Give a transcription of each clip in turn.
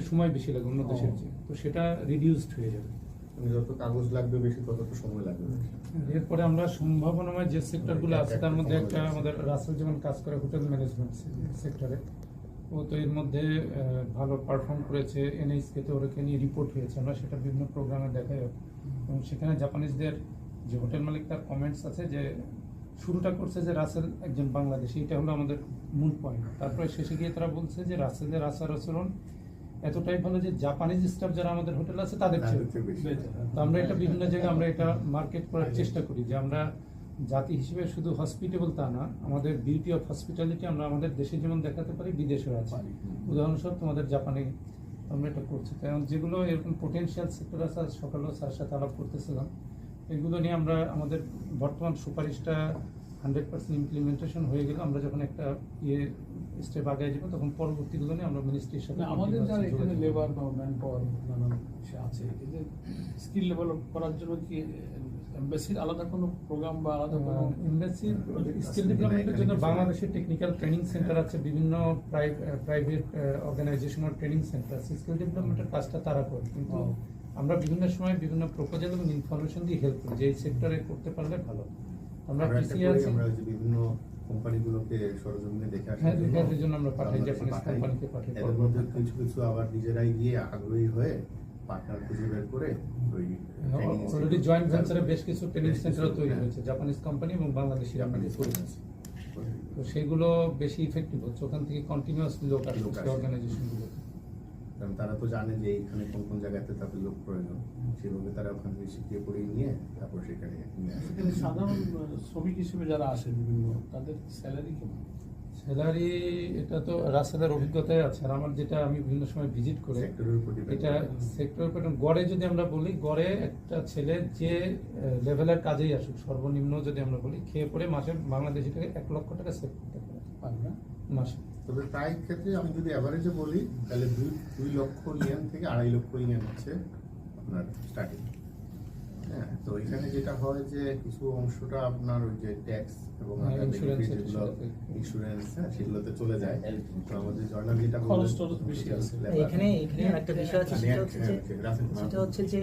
সময় বেশি লাগে অন্য দেশের চেয়ে, তো সেটা রিডিউসড হয়ে যাবে। যত কাগজ লাগবে বেশি তত সময় লাগবে। এরপরে আমরা সম্ভাবনাময় যে সেক্টরগুলো আছে তার মধ্যে একটা আমাদের রাসেল যেমন কাজ করে হোটেল ম্যানেজমেন্ট সেক্টরে, ও তো এর মধ্যে ভালো পারফর্ম করেছে। এনএইচকে তো ওরকে নিয়ে রিপোর্ট হয়েছে, আমরা সেটা বিভিন্ন প্রোগ্রামে দেখাই। এবং সেখানে জাপানিজদের যে হোটেল মালিক তার কমেন্টস আছে যে শুরুটা করছে যে রাসেল একজন বাংলাদেশি, এটা হলো আমাদের মূল পয়েন্ট। তারপরে শেষে গিয়ে তারা বলছে যে রাসেলের আচার আচরণ এতটাই ভালো যে জাপানিজ স্টাফ যারা আমাদের হোটেল আছে তাদের চেয়ে। তো আমরা এটা বিভিন্ন জায়গায় আমরা এটা মার্কেট করার চেষ্টা করি যে আমরা জাতি হিসেবে শুধু হসপিটেবল তা না, আমাদের বিউটি অফ হসপিটালিটি আমরা আমাদের দেশে যেমন দেখাতে পারি বিদেশেও আছে। উদাহরণস্বরূপ তোমাদের জাপানে আমরা এটা করছি। কারণ যেগুলো এরকম পোটেনশিয়াল সেক্টর আছে, সকালেও স্যার সাথে আলাপ করতেছিলাম, এগুলো নিয়ে আমরা আমাদের বর্তমান সুপারিশটা 100% ইমপ্লিমেন্টেশন হয়ে গেলে আমরা যখন একটা স্টেপ আগে যাব তখন পরবর্তীগুলো নিয়ে আমরা মিনিস্ট্রির সাথে আমাদের যারা এখানে লেবার বা ম্যান পাওয়ার নানান আছে, এদের স্কিল ডেভেলপ করার জন্য কি এমবাসির আলাদা কোনো প্রোগ্রাম বা আলাদা কোনো এমবাসির স্কিল ডেভেলপমেন্টের জন্য বাংলাদেশের টেকনিক্যাল ট্রেনিং সেন্টার আছে, বিভিন্ন প্রাইভেট অর্গানাইজেশনাল ট্রেনিং সেন্টার আছে। স্কিল ডেভেলপমেন্টের কাজটা তারা করে, কিন্তু আমরা বিভিন্ন সময় বিভিন্ন প্রপোজাল এবং ইনফরমেশন দিয়ে হেল্প করি যে এই সেক্টরে করতে পারলে ভালো। আমরা বিভিন্ন কোম্পানিগুলোকে সরজমিনে দেখে আসি, হ্যাঁ দেখার জন্য আমরা পাঠাই, জাপানিজ কোম্পানিকে পাঠাই। এর মধ্যে কিছু কিছু আবার নিজেরাই গিয়ে আগ্রহী হয়ে পার্টনার খুঁজে বের করে অলরেডি জয়েন্ট ভেঞ্চারে বেশ কিছু ট্রেনিং সেন্টার তৈরি হয়েছে, জাপানিজ কোম্পানি এবং বাংলাদেশি কোম্পানি তৈরি হয়েছে। তো সেগুলো বেশি ইফেক্টিভ হচ্ছে, ওখান থেকে কন্টিনিউয়াসলি লোক আসছে অর্গানাইজেশনগুলো। কারণ তারা তো জানে যে এইখানে কোন কোন জায়গাতে তাদের লোক প্রয়োজন, সেভাবে তারা ওখান থেকে শিখিয়ে পড়িয়ে নিয়ে তারপর সেখানে নিয়ে আসে। সাধারণ শ্রমিক হিসেবে যারা আসে বিভিন্ন, তাদের স্যালারি কেমন? স্যালারি এটা তো রাসেলের অভিজ্ঞতায় আছে, আর আমার যেটা আমি বিভিন্ন সময় ভিজিট করে এটা সেক্টরের উপর গড়ে যদি আমরা বলি, গড়ে একটা ছেলে যে লেভেলের কাজেই আসুক সর্বনিম্ন যদি আমরা বলি, খেয়ে পড়ে মাসে বাংলাদেশি টাকা 1 লক্ষ টাকা সেভ করতে পারে মাসে। তবে প্রায় ক্ষেত্রে আমি যদি অ্যাভারেজে বলি তাহলে 2 লক্ষ ইয়েন থেকে 2.5 লক্ষ ইয়েন হচ্ছে আপনার স্টার্টিং। হ্যাঁ, তো এখানে যেটা হয় যে কিছু অংশটা আপনার ওই যে ট্যাক্স এবং ইন্স্যুরেন্স সেগুলোতে চলে যায়। তো আমাদের জর্নাল যেটা বেশি আছে এখানে একটা বিষয় আছে, সেটা হচ্ছে যে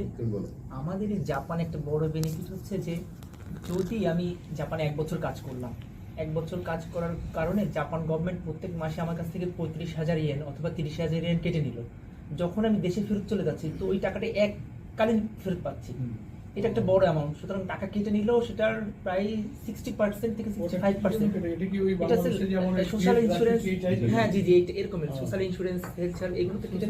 আমাদের জাপানে একটা বড় বেনিফিট হচ্ছে যে যদি আমি জাপানে 1 বছর কাজ করলাম, 1 বছর কাজ করার কারণে জাপান গভর্নমেন্ট প্রত্যেক মাসে আমার কাছ থেকে 35,000 ইয়েন অথবা 30,000 ইয়েন কেটে নিল। যখন আমি দেশে ফেরত চলে যাচ্ছি তো ওই টাকাটা এককালীন ফেরত পাচ্ছি। এটা একটা বড় অ্যামাউন্ট, সুতরাং টাকা কেটে নিলেও সেটার প্রায় 60% থেকে 65% সোশ্যাল ইন্স্যুরেন্স। হ্যাঁ জি এরকম সোশ্যাল ইন্স্যুরেন্স, হেলথ এগুলো তো কেটে